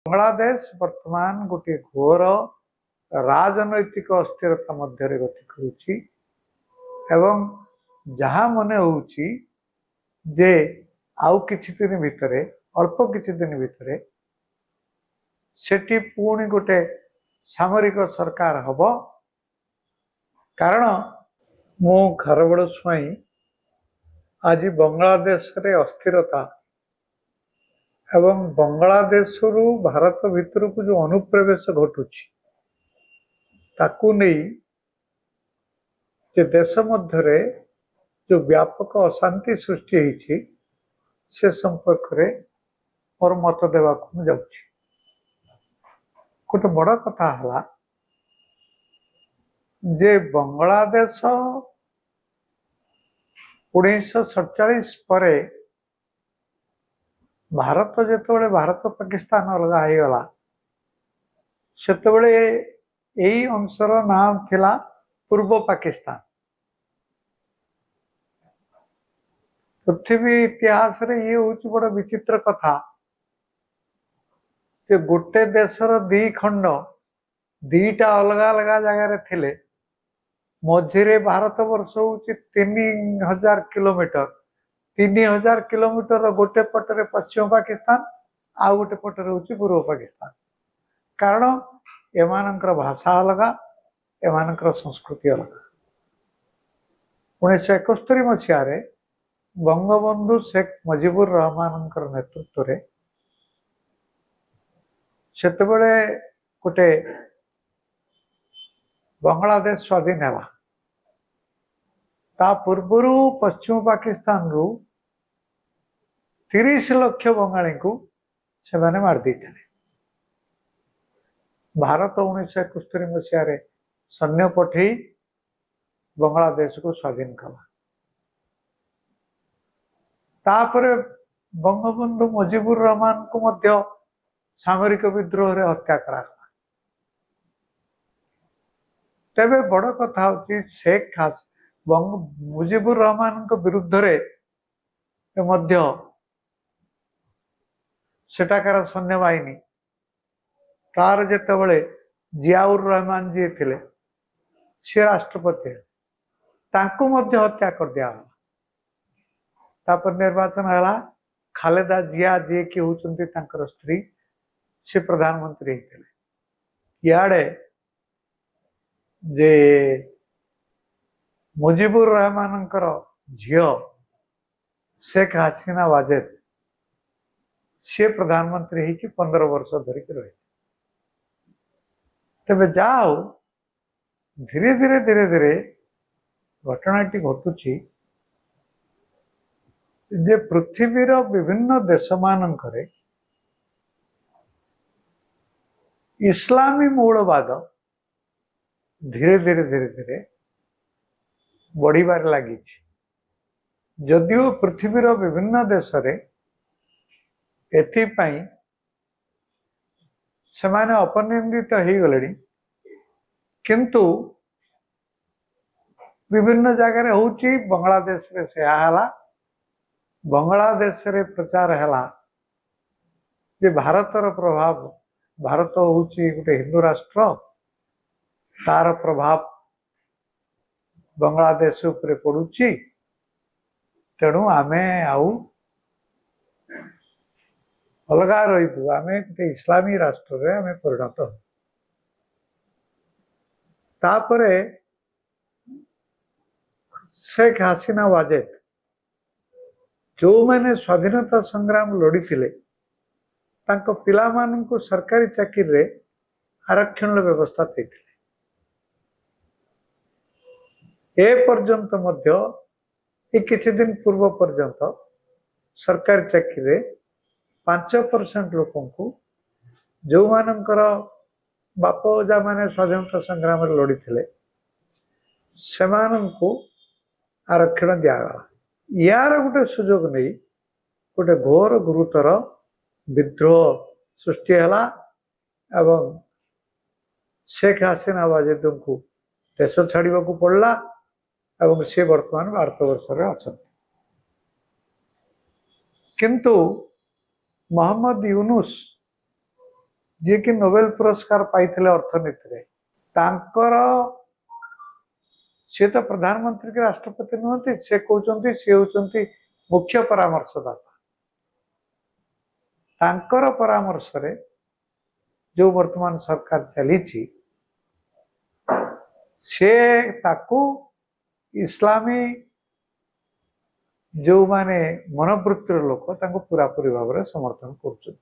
बांग्लादेश वर्तमान गोटे घोर राजनैतिक अस्थिरता मध्य गति करुच्ची एवं जहाँ मन होउची जे आउ किछि दिन भितर अल्प किछि दिन भितर सेठी पुणी गोटे सामरिक सरकार हब। कारण मु खारबड़ स्वाई आज बांग्लादेश रे अस्थिरता एवं बांग्लादेश रु भारत भितर को जो अनुप्रवेश घटुची ताकू नहीं जे देश मध्य जो व्यापक अशांति सृष्टि होती से संपर्क रे और मत देवा जाऊँगी। गोटे बड़ कथा है जे बांग्लादेश 1947 पर भारत जिते भारत पाकिस्तान अलग हो गला से यही अंशर नाम थिला पूर्व पाकिस्तान। पृथ्वी इतिहास रे ये हूँ बड़ विचित्र कथा जे गोटे देशर दी खंड दीटा अलग अलग जगार थिले मझिरे भारत वर्ष हूँ 3000 किलोमीटर 3000 किलोमीटर गोटे पटरे पश्चिम पाकिस्तान आ गोटे पटरे हूँ पूर्व पाकिस्तान। कारण एमानंकर भाषा अलग एमानंकर संस्कृति अलग। 1971 मसीह बंगबंधु शेख मुजिबुर रहमान नेतृत्व रे सेतेबेले गोटे बांग्लादेश स्वाधीन है। ता पूर्वरु पश्चिम पाकिस्तान रु 30 लाख बंगाली को से मार दी थे। भारत 1971 मसीह सैन्य पठे बांग्लादेश को स्वाधीन कला। तापरे बंगबंधु मुजिबुर रहमान को मध्य सामरिक विद्रोह रे हत्या करा। तेबे बड़ कथा होची शेख मुजिबुर रहमान को विरुद्ध रे मध्य सेटाकार सैन्य बाहिनी तार जेतेबेले जियाउर रहमान जी थिले से राष्ट्रपति तांको मध्य हत्या कर दिया। तापर निर्वाचन है खालेदा जिया जी कि होचंती तांकर स्त्री से प्रधानमंत्री होते। इे जे मुजिबुर रहमान झील शेख हसीना वाजेद सी प्रधानमंत्री ही 15 वर्ष धरिक रही। तेबे जाओ धीरे धीरे धीरे धीरे घटनाटी घटुची जे पृथ्वीर विभिन्न देश मानकरे इस्लामी मौलवाद धीरे धीरे धीरे धीरे बढ़िबार लगी। जदियो पृथ्वीर विभिन्न देश रे एथिपाई सेमाने अपनिंदित हो गले किंतु विभिन्न जगह होची बांग्लादेश रे से आला बांग्लादेश रे प्रचार हैला जे भारतर प्रभाव भारत होची गोटे हिंदू राष्ट्र तार प्रभाव बांग्लादेश उपरे पड़ुची तेणु आमे आउ अलग रही आमे गोटे इस्लामी राष्ट्र रे आमे परिणत। तापरे शेख हसीना वाजेद जो मैंने स्वाधीनता संग्राम लड़ी थिले तांको पिला माननको सरकारी चाकरी रे आरक्षण व्यवस्था देथिले। ए पर्यंत मध्य किछि दिन पूर्व पर्यंत सरकारी चाकरी रे 5% लोकों को जो मानकर बाप जा माने स्वाधीनता संग्राम रे लड़ी थिले सेमाननको आरक्षण दियागला। यार गोटे सुजोग नहीं गोटे घोर गुरुतर विद्रोह सृष्टि है एवं शेख हसीना वाजेद को देश छाड़ा को पड़ला एवं सी वर्तमान भारत वर्ष अच्छा। किंतु मोहम्मद यूनुस जी कि नोबेल पुरस्कार पाइथिले अर्थनीति रे तांकर से तो प्रधानमंत्री के राष्ट्रपति नुहति से कहते सी होती मुख्य परामर्शदाता तांकर परामर्श रे जो वर्तमान सरकार चली से ताकू इस्लामी जो माने मनोवृत्तिर लोक पूरापूरी भाव में समर्थन कर